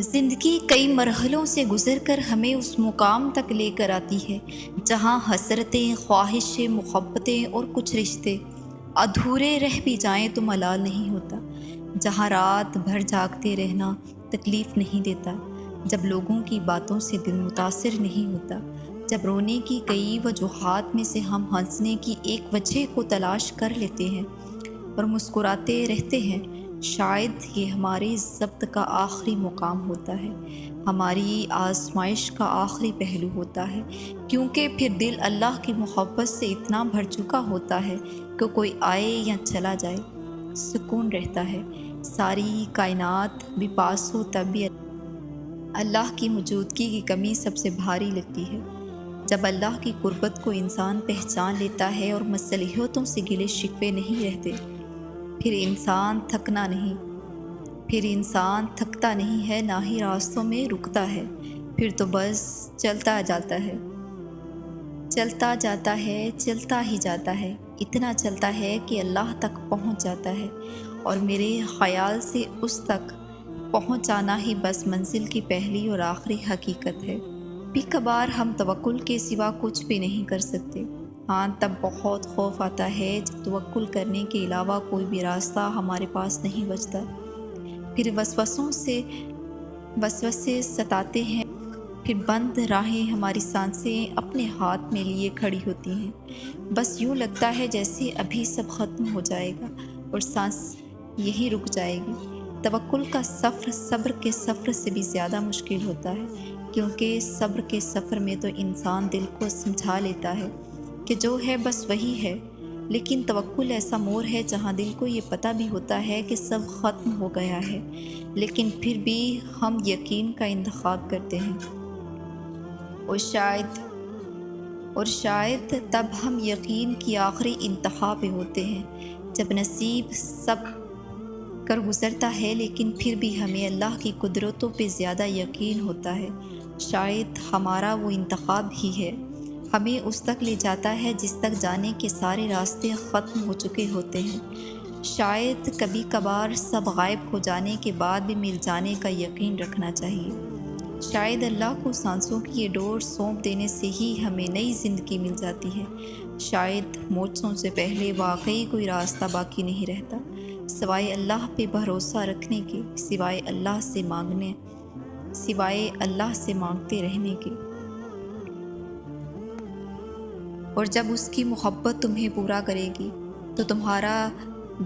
زندگی کئی مرحلوں سے گزر کر ہمیں اس مقام تک لے کر آتی ہے جہاں حسرتیں، خواہشیں، محبتیں اور کچھ رشتے ادھورے رہ بھی جائیں تو ملال نہیں ہوتا، جہاں رات بھر جاگتے رہنا تکلیف نہیں دیتا، جب لوگوں کی باتوں سے دل متاثر نہیں ہوتا، جب رونے کی کئی وجوہات میں سے ہم ہنسنے کی ایک وجہ کو تلاش کر لیتے ہیں اور مسکراتے رہتے ہیں۔ شاید یہ ہمارے ضبط کا آخری مقام ہوتا ہے، ہماری آزمائش کا آخری پہلو ہوتا ہے، کیونکہ پھر دل اللہ کی محبت سے اتنا بھر چکا ہوتا ہے کہ کوئی آئے یا چلا جائے سکون رہتا ہے۔ ساری کائنات بھی پاس ہو تب بھی اللہ کی موجودگی کی کمی سب سے بھاری لگتی ہے۔ جب اللہ کی قربت کو انسان پہچان لیتا ہے اور مصلحتوں سے گلے شکوے نہیں رہتے، پھر انسان تھکتا نہیں ہے، نہ ہی راستوں میں رکتا ہے، پھر تو بس چلتا ہی جاتا ہے، اتنا چلتا ہے کہ اللہ تک پہنچ جاتا ہے، اور میرے خیال سے اس تک پہنچ جانا ہی بس منزل کی پہلی اور آخری حقیقت ہے۔ کبھی کبھار ہم توکل کے سوا کچھ بھی نہیں کر سکتے، ہاں تب بہت خوف آتا ہے جب توکل کرنے کے علاوہ کوئی بھی راستہ ہمارے پاس نہیں بچتا، پھر وسوسے ستاتے ہیں، پھر بند راہیں ہماری سانسیں اپنے ہاتھ میں لیے کھڑی ہوتی ہیں، بس یوں لگتا ہے جیسے ابھی سب ختم ہو جائے گا اور سانس یہی رک جائے گی۔ توکل کا سفر صبر کے سفر سے بھی زیادہ مشکل ہوتا ہے، کیونکہ صبر کے سفر میں تو انسان دل کو سمجھا لیتا ہے کہ جو ہے بس وہی ہے، لیکن توکل ایسا موڑ ہے جہاں دل کو یہ پتہ بھی ہوتا ہے کہ سب ختم ہو گیا ہے، لیکن پھر بھی ہم یقین کا انتخاب کرتے ہیں، اور شاید تب ہم یقین کی آخری انتہا پہ ہوتے ہیں، جب نصیب سب کر گزرتا ہے لیکن پھر بھی ہمیں اللہ کی قدرتوں پہ زیادہ یقین ہوتا ہے۔ شاید ہمارا وہ انتخاب ہی ہے، ہمیں اس تک لے جاتا ہے جس تک جانے کے سارے راستے ختم ہو چکے ہوتے ہیں۔ شاید کبھی کبھار سب غائب ہو جانے کے بعد بھی مل جانے کا یقین رکھنا چاہیے۔ شاید اللہ کو سانسوں کی یہ ڈور سونپ دینے سے ہی ہمیں نئی زندگی مل جاتی ہے۔ شاید موتوں سے پہلے واقعی کوئی راستہ باقی نہیں رہتا سوائے اللہ پہ بھروسہ رکھنے کے، سوائے اللہ سے مانگتے رہنے کے۔ اور جب اس کی محبت تمہیں پورا کرے گی تو تمہارا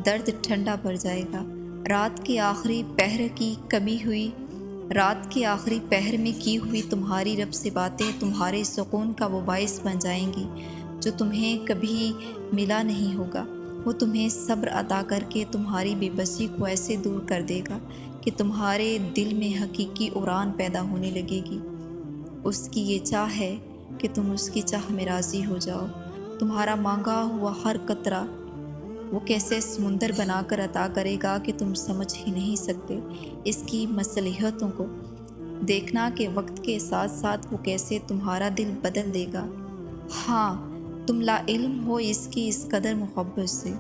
درد ٹھنڈا پڑ جائے گا۔ رات کے آخری پہر میں کی ہوئی تمہاری رب سے باتیں تمہارے سکون کا وہ باعث بن جائیں گی جو تمہیں کبھی ملا نہیں ہوگا۔ وہ تمہیں صبر عطا کر کے تمہاری بے بسی کو ایسے دور کر دے گا کہ تمہارے دل میں حقیقی اڑان پیدا ہونے لگے گی۔ اس کی یہ چاہ ہے کہ تم اس کی چاہ میں راضی ہو جاؤ۔ تمہارا مانگا ہوا ہر قطرہ وہ کیسے سمندر بنا کر عطا کرے گا کہ تم سمجھ ہی نہیں سکتے۔ اس کی مصلحتوں کو دیکھنا کہ وقت کے ساتھ ساتھ وہ کیسے تمہارا دل بدل دے گا۔ ہاں تم لا علم ہو اس کی اس قدر محبت سے۔